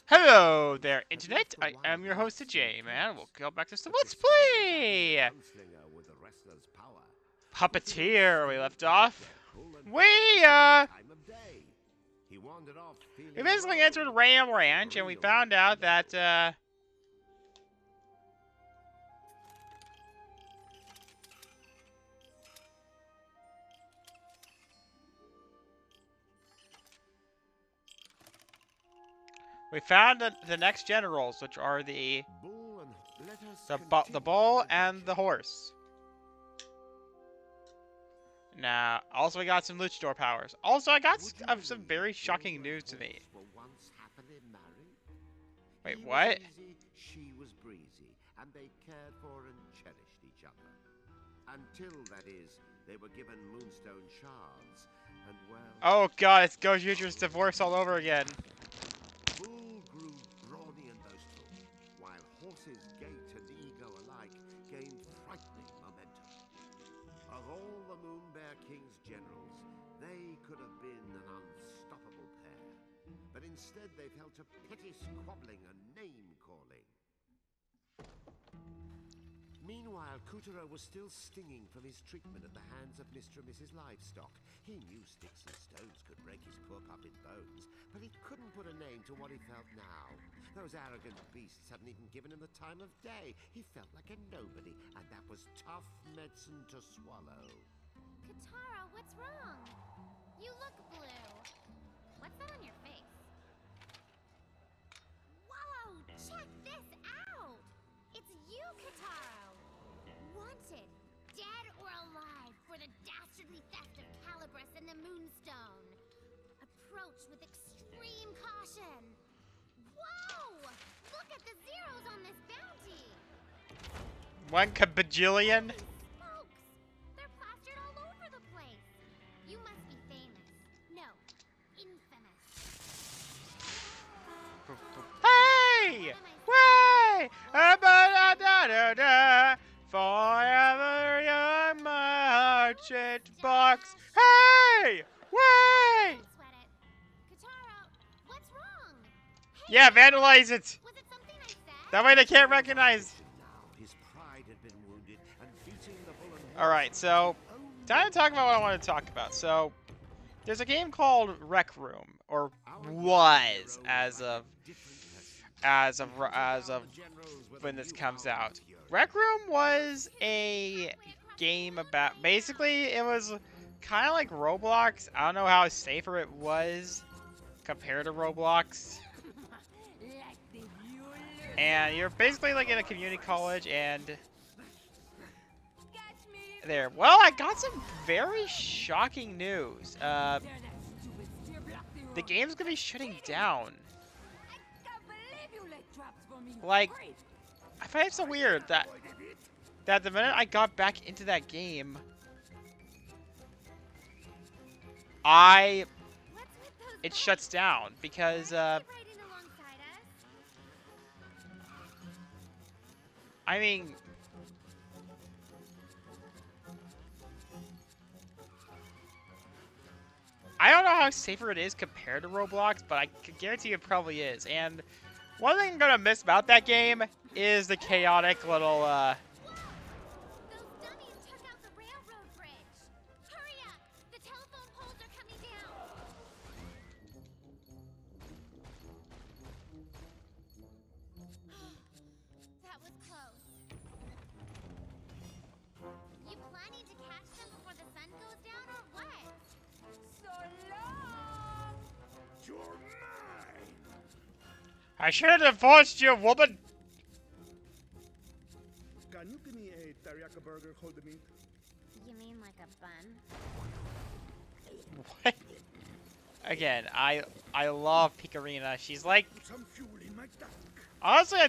Hello there, Internet. I am your host, Jay, man. We'll go back to some Let's Play! Puppeteer, we left off. We basically entered Ram Ranch, and we found out that, we found the next generals, which are the bull and the horse. Now, also we got some luchador powers. Also, I got some very shocking news to me. Wait, what? She was breezy, and they cared for and cherished each other. Until, that is, they were given moonstone shards, and well... Oh god, it's Go Future's divorce all over again. Bull grew brawny and boastful, while horses, gait and ego alike gained frightening momentum. Of all the Moonbear King's generals, they could have been an unstoppable pair. But instead they fell to petty squabbling and name-calling. Meanwhile, Puppeteer was still stinging from his treatment at the hands of Mr. and Mrs. Livestock. He knew sticks and stones could break his poor puppet bones, but he couldn't put a name to what he felt now. Those arrogant beasts hadn't even given him the time of day. He felt like a nobody, and that was tough medicine to swallow. Katara, what's wrong? You look blue. What's that on your face? Whoa! Check this out! It's you, Katara! Wanted, dead or alive, for the dastardly theft of Calibris and the Moonstone. Approach with extreme caution. Whoa! Look at the zeros on this bounty! 1 kabajillion? Smokes! They're plastered all over the place. You must be famous. No, infamous. Hey! Way! Da-da-da-da-da! Forever young merchant box. Hey! Way! Don't sweat it. Katara, what's wrong? Hey, Yeah, vandalize it! was it something I said? That way they can't recognize. Now his pride had been wounded, and beating the bull and Alright, so time to talk about what I want to talk about. So, there's a game called Rec Room, or was as of when this comes out. Rec Room was a game about, basically it was kind of like Roblox. I don't know how safer it was compared to Roblox. And you're basically like in a community college and there. Well, I got some very shocking news. The game's gonna be shutting down. Like, I find it so weird that the minute I got back into that game, it shuts down because I mean, I don't know how safer it is compared to Roblox, but I can guarantee it probably is. And one thing I'm gonna miss about that game is the chaotic little Those dummies took out the railroad bridge. Hurry up! The telephone poles are coming down. That was close. You planning to catch them before the sun goes down or what? So long! you're mine! I should have divorced you, woman. Can you give me a teriyaki burger, hold the meat? You mean like a bun? What? Again, I love Picarina. She's like, Put some fuel in my tank. honestly,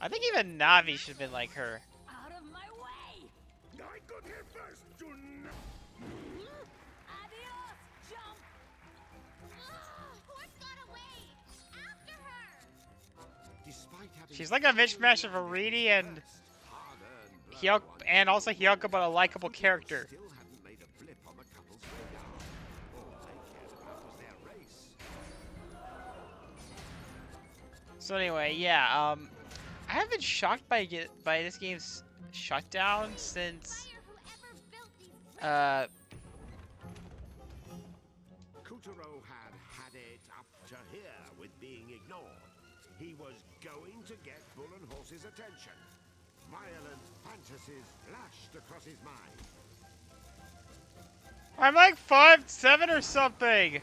I think even Navi should have been like her. Out of my way! I got here first, do not. Adios, jump! Horse got away! After her! Despite having She's like a mishmash of a Reedy and also Hyoko, but a likable character. still hadn't made a blip on the couple's radar. All they cared about was their race. So anyway, yeah, I have been shocked by this game's shutdown since Kutaro had it up to here with being ignored. He was going to get Bull and Horse's attention. Violent fantasies flashed across his mind. I'm like 5'7" or something.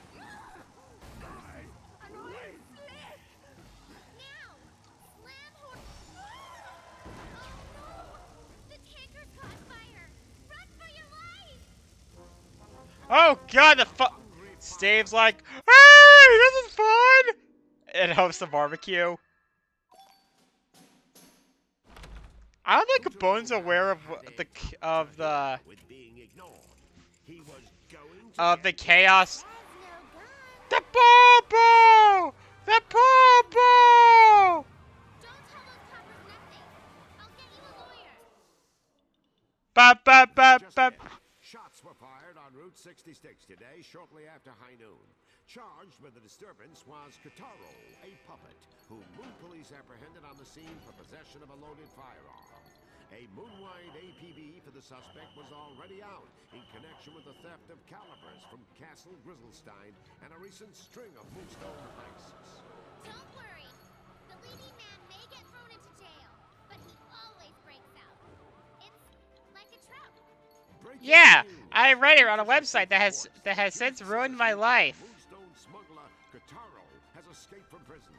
Oh god, Stave's like, hey, this is fun! It hosts a barbecue. I don't think Bone's aware of the chaos. The Bobo! The Bobo! Ba ba ba ba. Shots were fired on Route 66 today, shortly after high noon. Charged with the disturbance was Kutaro, a puppet, whom Moon Police apprehended on the scene for possession of a loaded firearm. A moon-wide APB for the suspect was already out in connection with the theft of calibers from Castle Grizzlestein and a recent string of Moonstone heists. Don't worry. The leading man may get thrown into jail, but he always breaks out. It's like a trout. Yeah, I read it on a website that has since ruined my life. Moonstone smuggler Kutaro has escaped from prison.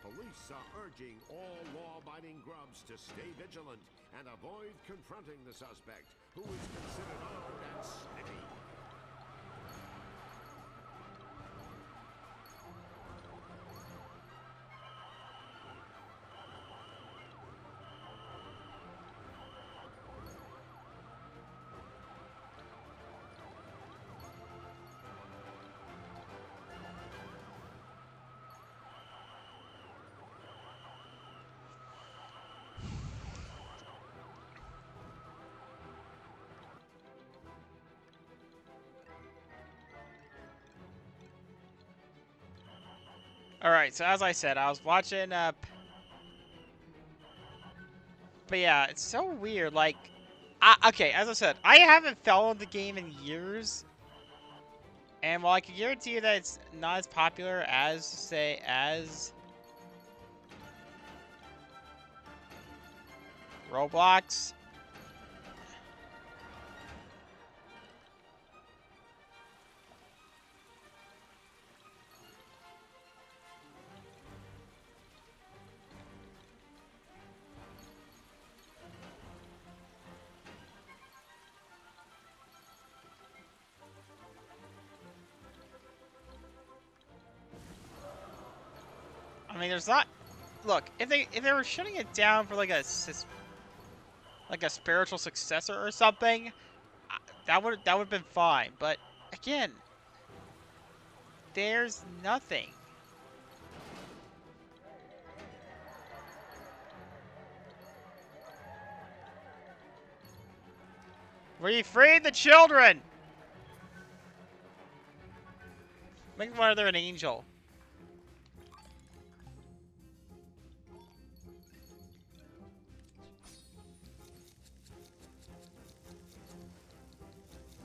Police are urging all law-abiding grubs to stay vigilant and avoid confronting the suspect, who is considered armed and snippy. Alright, so as I said, I was watching, but yeah, it's so weird, like, okay, as I said, I haven't followed the game in years, and while I can guarantee you that it's not as popular as, say, as Roblox, I mean, there's not. Look, if they were shutting it down for like a spiritual successor or something, that would have been fine. But again, there's nothing. We freed the children. Make whether they're an angel.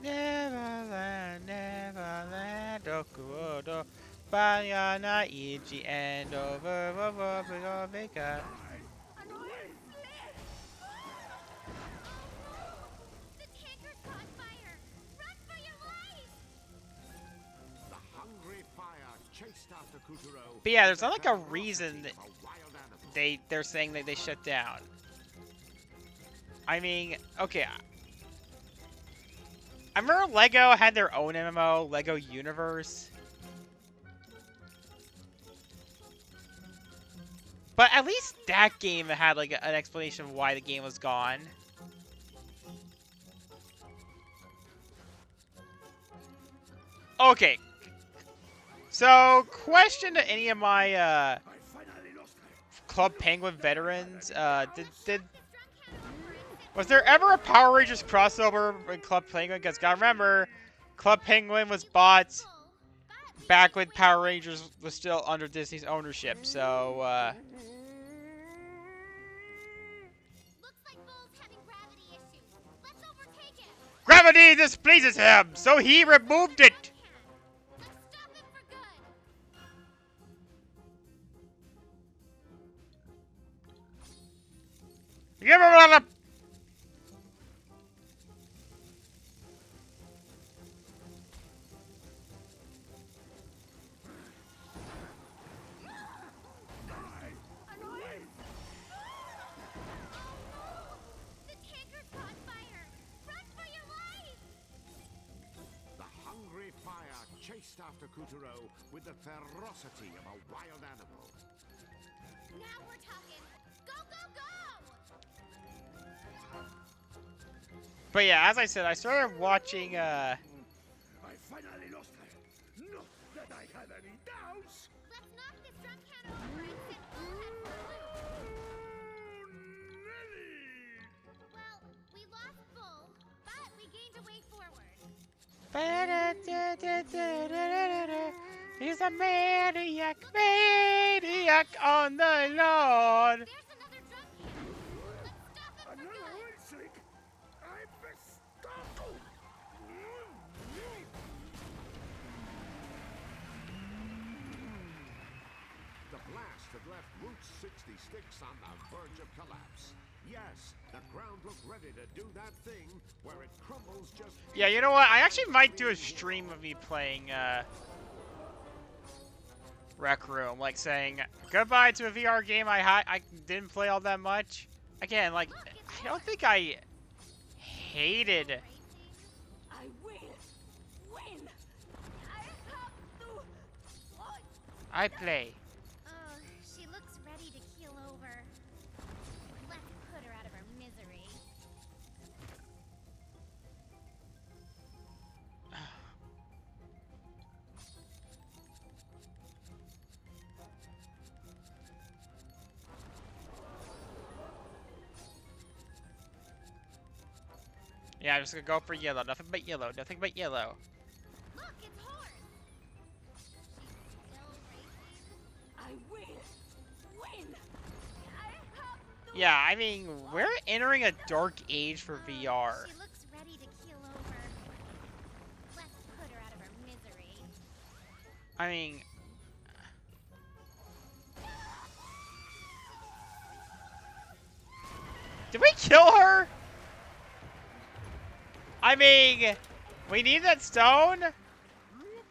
Neverland, Neverland, Okuodo, Bayana, Iji, and over, Vega. The tanker caught fire! Run for your life! The hungry fire chased after Kutaro. But yeah, there's not like a reason that they're saying that they shut down. I mean, okay. I remember LEGO had their own MMO, LEGO Universe. But at least that game had like an explanation of why the game was gone. Okay. So, question to any of my Club Penguin veterans, was there ever a Power Rangers crossover in Club Penguin? Because gotta remember, Club Penguin was bought back when Power Rangers was still under Disney's ownership. So Looks like Bull's having gravity issues. Let's overtake him. gravity displeases him, so he removed it. Let's stop him for good. Give him another. The tanker's caught fire. Run for your life. The hungry fire chased after Kuturo with the ferocity of a wild animal. Now we're talking. Go, go, go! But yeah, as I said, I started watching. I finally lost her. Not that I had any doubts. Let's knock this drunk can over and set Bull head for a loop. Nelly! Well, we lost Bull, but we gained a way forward. He's a maniac, maniac on the lawn. There's another drunk can. Let's stop him for Another good. oil slick. I'm bestowed. The blast had left Route 66 on the verge of collapse. Yes, the ground looked ready to do that thing where it crumbles just... Yeah, you know what? I actually might do a stream of me playing Rec Room, like saying goodbye to a VR game I didn't play all that much. Again, like I don't think I hated. I will win. I have to. I play. Oh, she looks ready to keel over. Let's put her out of her misery. Yeah, I'm just gonna go for yellow. Nothing but yellow. Nothing but yellow. Look, it's Horse. She's still racing. I will win. I have to. Yeah, I mean we're entering a dark age for VR. She looks ready to keel over. Let's put her out of her misery. I mean. Did we kill her? I mean, we need that stone. Look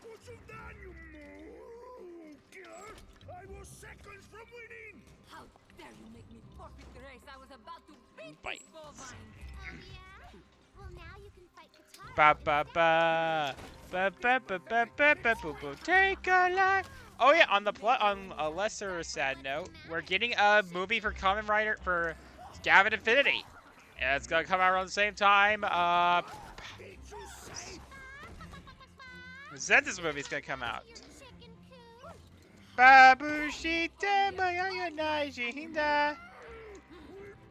what you've done, you moron killer! I was seconds from winning! How dare you make me forfeit the race? I was about to beat Bite. this bovine. Oh yeah? Well, now you can fight Katara. Ba ba ba. Ba ba ba ba ba ba boo boo. Take a life. Oh yeah, on a lesser sad note, we're getting a movie for Kamen Rider for Gavin Infinity. Yeah, it's gonna come out around the same time. Did you say? Zen's movie's gonna come out. Your chicken coop. Babushita Mayonnaise. We'll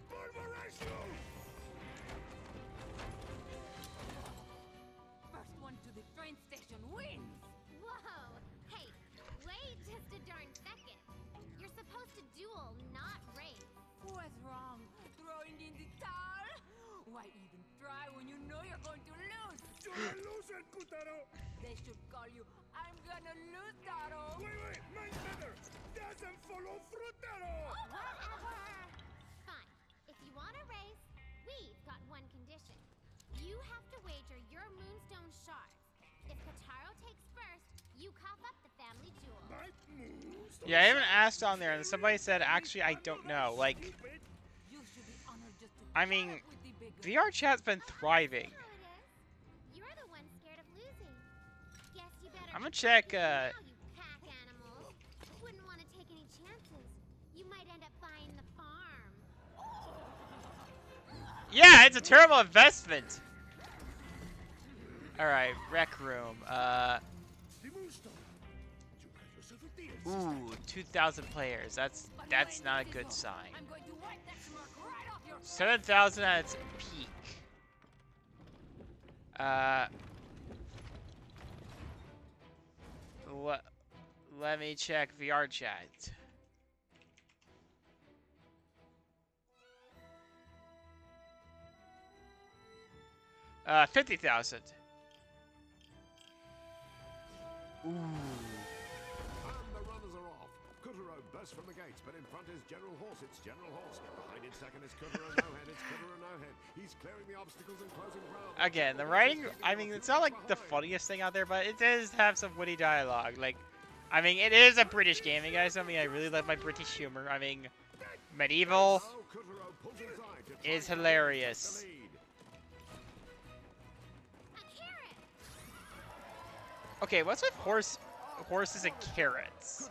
pulverize you! First one to the train station wins. Whoa! Hey, wait just a darn second. You're supposed to duel, not race. What's wrong? Throwing in the towel? Why even try when you know you're going to lose? You're a loser, Kutaro! They should call you I'm gonna lose, Taro. Wait, mine's better! Doesn't follow Frutaro! Whatever. Fine. If you want to race, we've got one condition. You have to wager your Moonstone shards. If Kataro takes first, you cough up the family jewel. My moves. Yeah, I haven't asked on there, and somebody said actually I don't know. Like, You should be honored just to I try mean, it with the big VR chat's been thriving. How it is. You're the one scared of losing. Guess you better. I'm gonna keep check. now, you pack animals. Wouldn't want to take any chances. You might end up buying the farm. Yeah, it's a terrible investment. All right, Rec Room. The Moonstone. You got yourself a deal. Ooh, 2,000 players. That's not a good sign. I'm going to wipe that smirk right off your face. 7,000 at its peak. let me check VR chat. 50,000. Ooh. And the runners are off. Kuturo bursts from the gates, but in front is General Horse. It's General Horse. Behind in second is Kuturo No Head. It's Kuturo No Head. He's clearing the obstacles and closing ground. Again, the writing, I mean, it's not like the funniest thing out there, but it does have some witty dialogue. Like, I mean, it is a British game, you guys. I mean, I really love my British humor. I mean, Medieval is hilarious. Okay, what's with horses and carrots?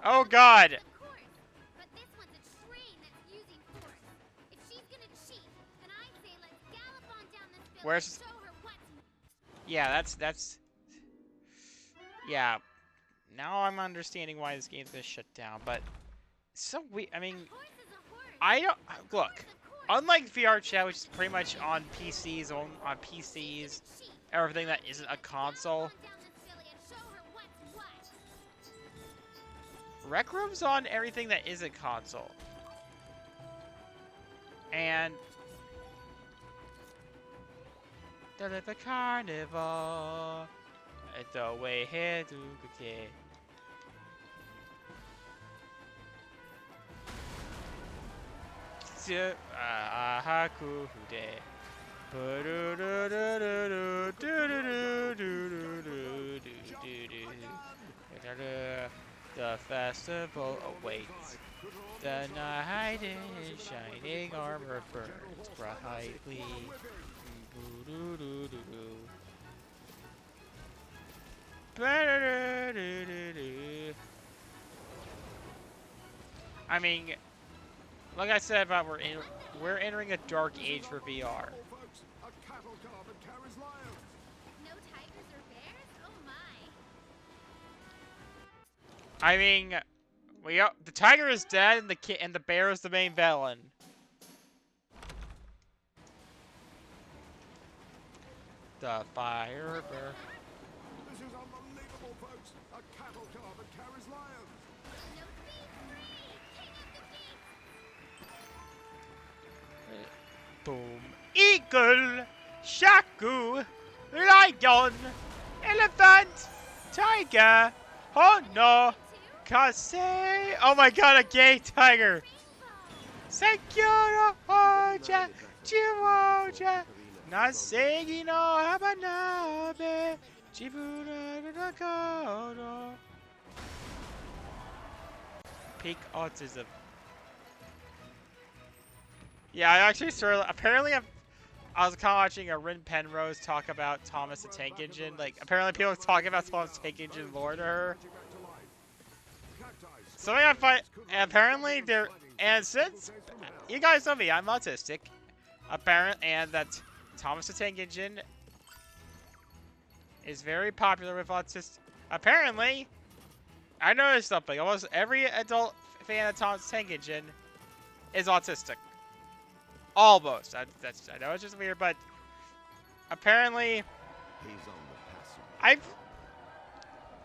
Oh God! But this one's a train that's using force. If she's gonna cheat, then I say let's gallop on down this village Where's? and show her what's. Yeah, that's. Yeah. Now I'm understanding why this game's been shut down, but it's so weird. I mean, A horse is a horse. I don't A look. horse is a horse. Unlike VR chat, which is pretty much on PCs, on PCs, Cheat. everything that isn't a console. Gallop on down this village and show her what's what. Rec Room's on everything that isn't console. And the carnival at the way here to get. The festival awaits. The night in shining armor burns brightly. I mean, like I said about we're entering a dark age for VR. No tigers or bears? Oh my. I mean, the tiger is dead and the bear is the main villain. The fire bear. This is unbelievable, folks. A cattle car that carries lions. No speed free. King of the beats. Boom. Eagle, shaku, lion, elephant, tiger. Oh no. Kase. Oh my god, a gay tiger. Sekiro Hoja, Chiwoja, Nasegi no Habanabe, Chibura Nakoro. Peak autism. Yeah, I actually sort of, apparently I was kind of watching a Rin Penrose talk about Thomas the Tank Engine. Like, apparently people talking about Thomas the Tank Engine lore to her. Something I find, and apparently there, and since, you guys know me, I'm autistic. And that Thomas the Tank Engine is very popular with autistic. Apparently, I noticed something. Almost every adult fan of Thomas the Tank Engine is autistic. Almost. I know it's just weird, but apparently, He's on the passenger. I've.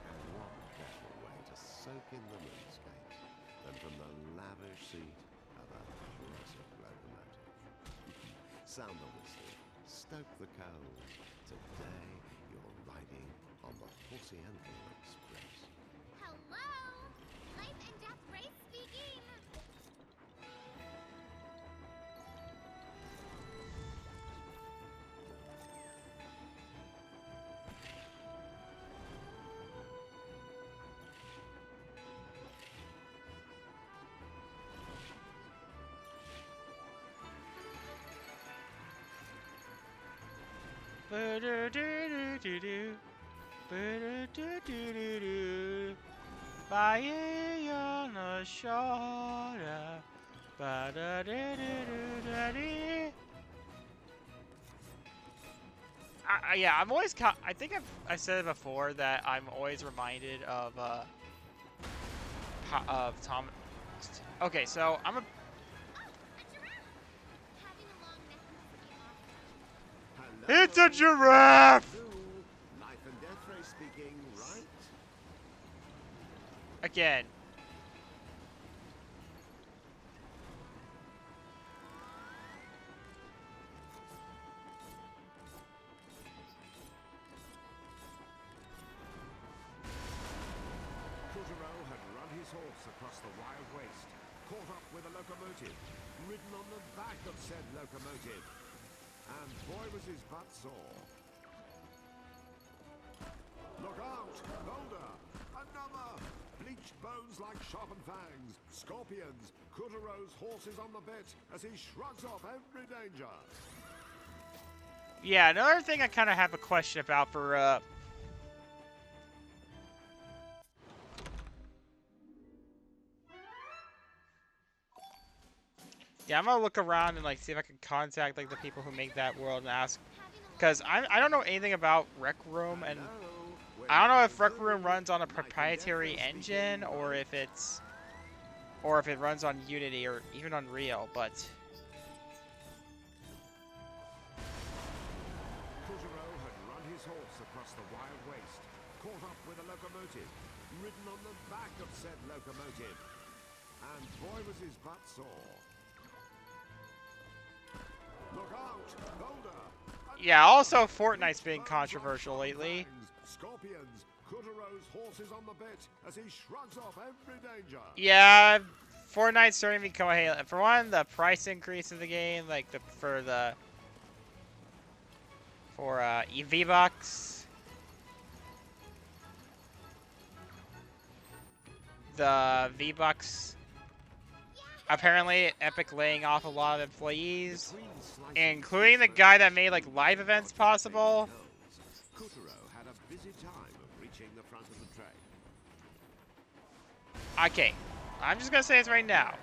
And what better way to soak in the moonscape than from the lavish seat of a classic locomotive? Sound the whistle, stoke the coals. Today you're riding on the Horsianto Express. Hello. Life and death race speaking. Lying on the shoulder. Yeah, I'm always. I think I said it before that I'm always reminded of Tom. Okay, so I'm a. Oh, a giraffe. Having a long neck must be awful. It's a giraffe. Two again. Kuturo had run his horse across the wild waste, caught up with a locomotive, ridden on the back of said locomotive, and boy was his butt sore. Look out! Boulder! Another! Bleached bones like sharpened fangs, scorpions, Kuturo's horse is on the bit as he shrugs off every danger. Yeah, another thing I kind of have a question about for, yeah, I'm gonna look around and, like, see if I can contact, like, the people who make that world and ask. Because I don't know anything about Rec Room, and I don't know if Rec Room runs on a proprietary engine, or if it runs on Unity, or even Unreal, but... Kuturo had run his horse across the wild waste, caught up with a locomotive, ridden on the back of said locomotive, and boy was his butt sore. Look out! Boulder! Yeah, also Fortnite's been controversial lately. Scorpions! Kuturo's horse is on the bit as he shrugs off every danger. Yeah, Fortnite's starting to become a halo. For one, the price increase of the game, like for V-Bucks. The V-Bucks. Apparently, Epic laying off a lot of employees, including the guy that made, like, live events possible. Kuturo had a busy time of reaching the front of the train. Okay, I'm just gonna say this right now.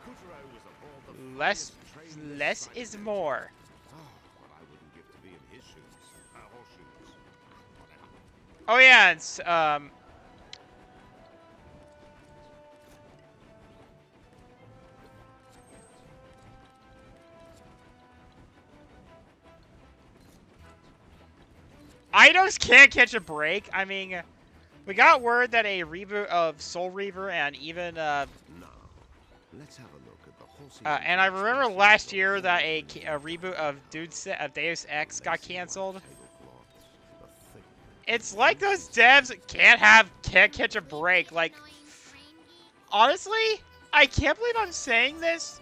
Kuturo was aboard the Less fastest train this less side. is more. Oh, what I wouldn't give to be in his shoes. Horseshoes. Whatever. Oh yeah, it's Eidos can't catch a break. I mean, we got word that a reboot of Soul Reaver and even Now, let's have a look at the horsey. and I remember last year that a reboot of Deus Ex got canceled. It's like those devs can't catch a break. Like, honestly, I can't believe I'm saying this,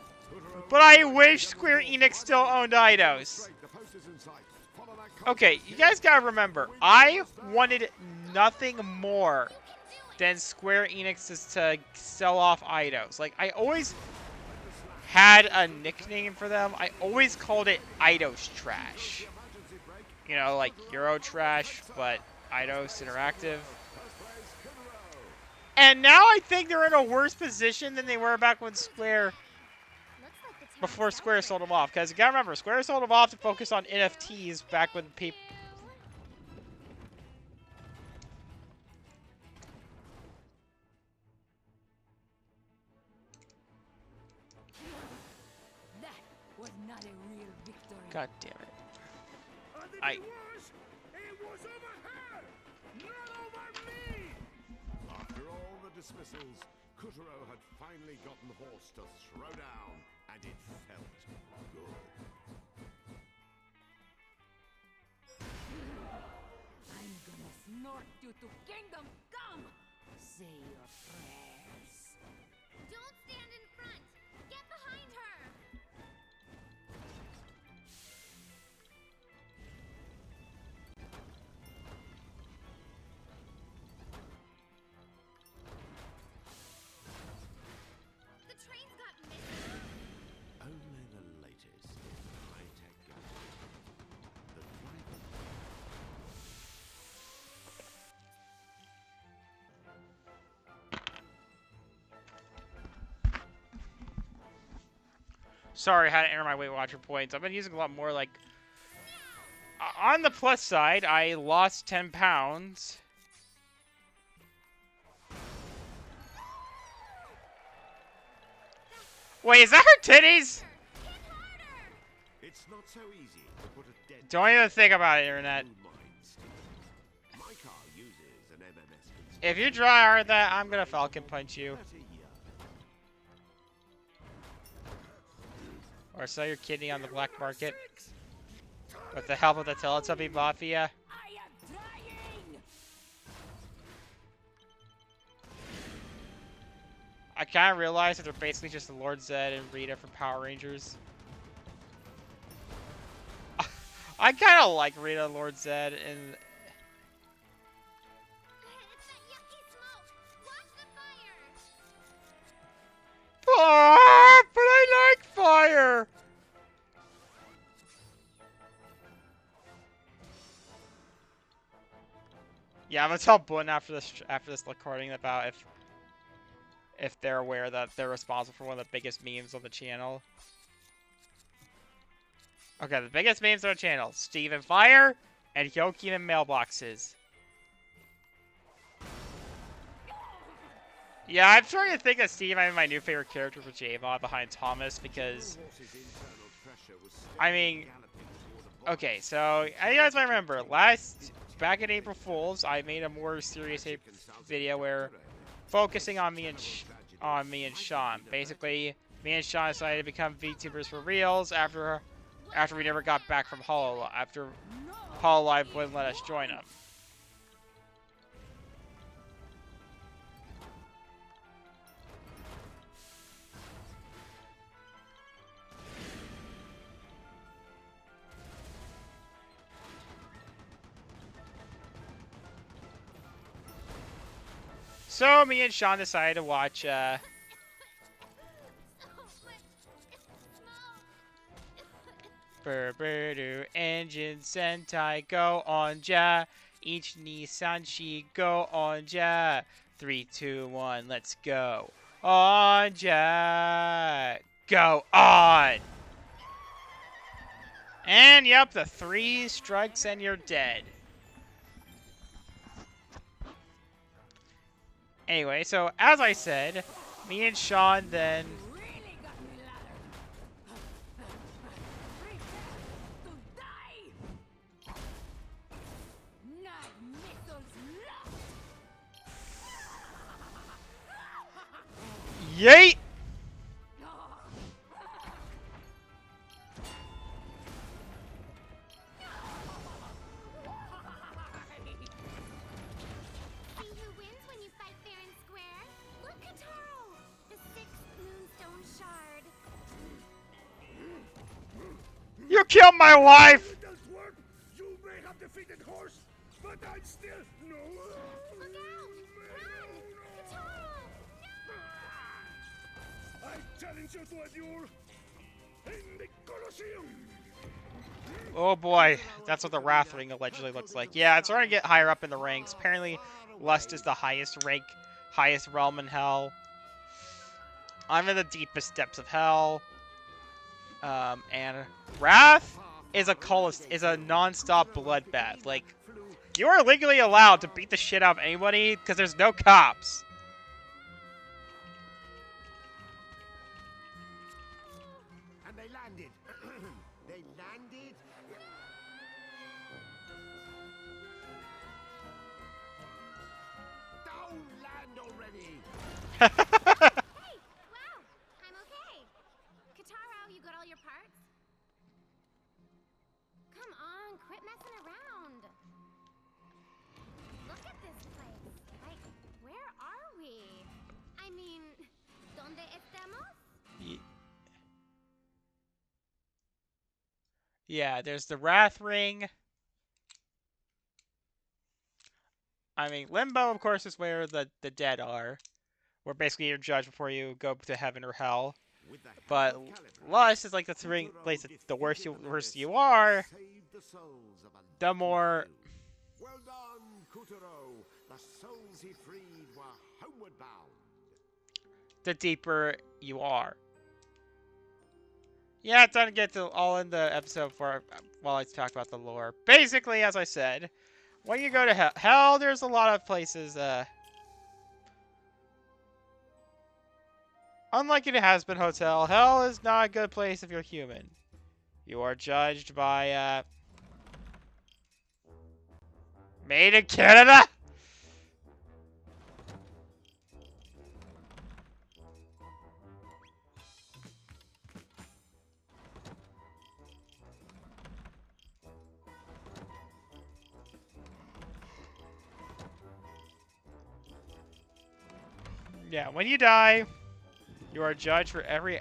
but I wish Square Enix still owned Eidos. Okay, you guys gotta remember, I wanted nothing more than Square Enix to sell off Eidos. Like, I always had a nickname for them. I always called it Eidos Trash. You know, like Euro Trash, but Eidos Interactive. And now I think they're in a worse position than they were back when before Square sold them off. Because you gotta remember, Square sold them off to focus on NFTs back when people... That was not a real victory. God damn it. And if it was over her, not over me! After all the dismissals, Kuturo had finally gotten the horse to throw down, and it felt good. I'm gonna snort you to kingdom come. Say your prayers. Don't stand in front! Get behind her! The train's got missing. Only the latest in high-tech gadgets. The driver... Sorry, I had to enter my Weight Watcher points. I've been using a lot more, like... On the plus side, I lost 10 pounds. Wait, is that her titties? It's not so easy to put a dead... Don't even think about it, Internet. mind still. My car uses an MMS If you try hard that, I'm gonna Falcon Punch you. Or sell your kidney on the black market. With the help of the Teletubby Mafia. I am trying. I kind of realized that they're basically just Lord Zed and Rita from Power Rangers. I kind of like Rita and Lord Zed, and It's that yucky smoke! Watch the fire! ah, but I like fire. Yeah, I'm gonna tell Boone after this recording about if they're aware that they're responsible for one of the biggest memes on the channel. Okay, the biggest memes on the channel: Steven Fire and Yoki in mailboxes. Yeah, I'm starting to think that Steve might be my new favorite character for J-Mod behind Thomas because, I mean, okay, so you guys might remember back in April Fools, I made a more serious video where focusing on me and Sean. Basically, me and Sean decided to become VTubers for reals after we never got back from after Hololive wouldn't let us join them. So me and Sean decided to watch Burberdu Engine Sentai Go on Ja. Each Nissan go on Ja. 3, 2, 1, let's go. On Ja. Go on. And yep, the 3 strikes and you're dead. Anyway, so as I said, me and Sean then Really got me ladder. Prepare to die. Night missiles locked. yeet. See who wins when you fight fair and square? Look, Kataro! The 6th Moonstone Shard. You killed my wife. It does work. You may have defeated Horse, but I still no. Look out! Run! Kataro! No! I challenge you to a duel in the Colosseum. Oh boy, that's what the Wrath Ring allegedly looks like. Yeah, it's starting to get higher up in the ranks. Apparently, Lust is the highest rank, highest realm in Hell. I'm in the deepest depths of Hell. And Wrath is a non-stop bloodbath. Like, you are legally allowed to beat the shit out of anybody because there's no cops. And they landed. They landed. Don't land already. Hey! Wow! I'm okay. Kataro, you got all your parts? Come on, quit messing around. Look at this place. Like, where are we? I mean, ¿dónde estamos? Yeah, there's the Wrath Ring. I mean, Limbo, of course, is where the dead are. Where basically you're judged before you go to heaven or hell. But Lust is like the place that the worse you are, the more... Well done, Kutaro. The souls he freed were homeward bound. the deeper you are. Yeah, it's time to get to all in the episode while I talk about the lore. Basically, as I said, when you go to hell, there's a lot of places, unlike in a has-been hotel, hell is not a good place if you're human. You are judged by, made in Canada? Yeah, when you die, you are judged for every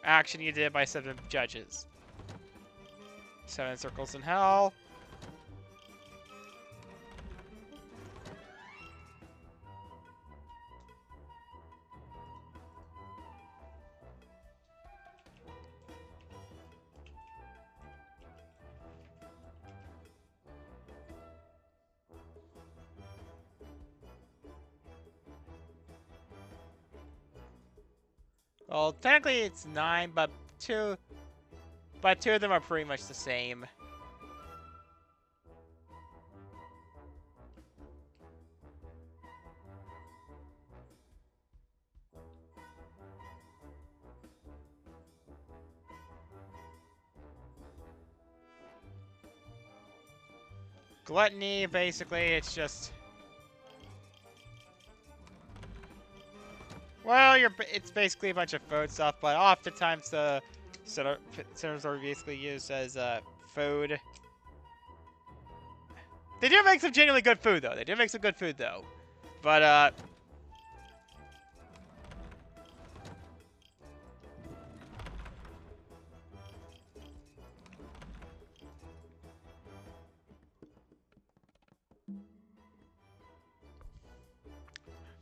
action you did by 7 judges. 7 circles in hell. Well, technically it's 9, but two of them are pretty much the same. Gluttony, basically, it's just... Well, it's basically a bunch of food stuff, but oftentimes the centers are basically used as food. They do make some genuinely good food, though. They do make some good food, though. But,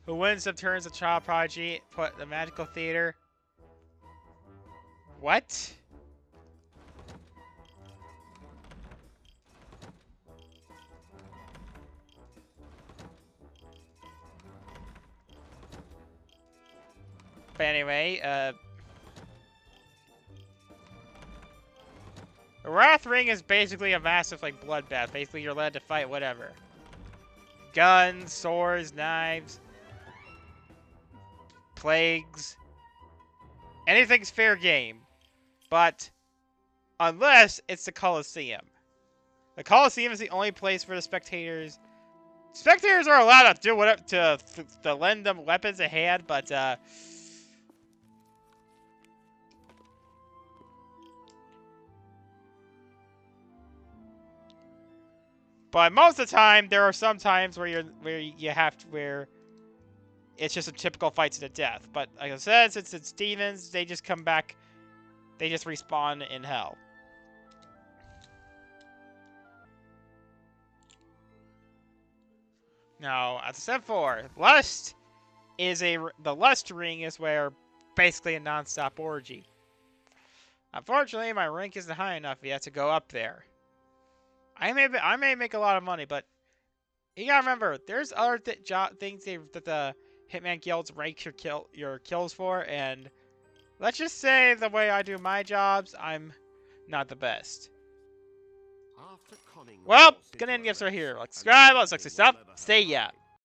who wins some turns of Child Prodigy? Put the Magical Theater. What? But anyway, the Wrath Ring is basically a massive, like, bloodbath. Basically, you're allowed to fight whatever. Guns, swords, knives, plagues. Anything's fair game. But, unless it's the Colosseum. The Colosseum is the only place for the spectators. Spectators are allowed to do whatever, to lend them weapons a hand, but, but most of the time, there are some times where where it's just a typical fight to the death. But like I said, since it's demons, they just come back, they just respawn in hell. Now, as I said before, Lust is the Lust Ring is where basically a non-stop orgy. Unfortunately, my rank isn't high enough yet to go up there. I may make a lot of money, but you gotta remember, there's other things that the Hitman Guilds rank your kills for, and let's just say the way I do my jobs, I'm not the best. Well, gonna end the episode here. Like, subscribe, all that sexy stuff. See ya.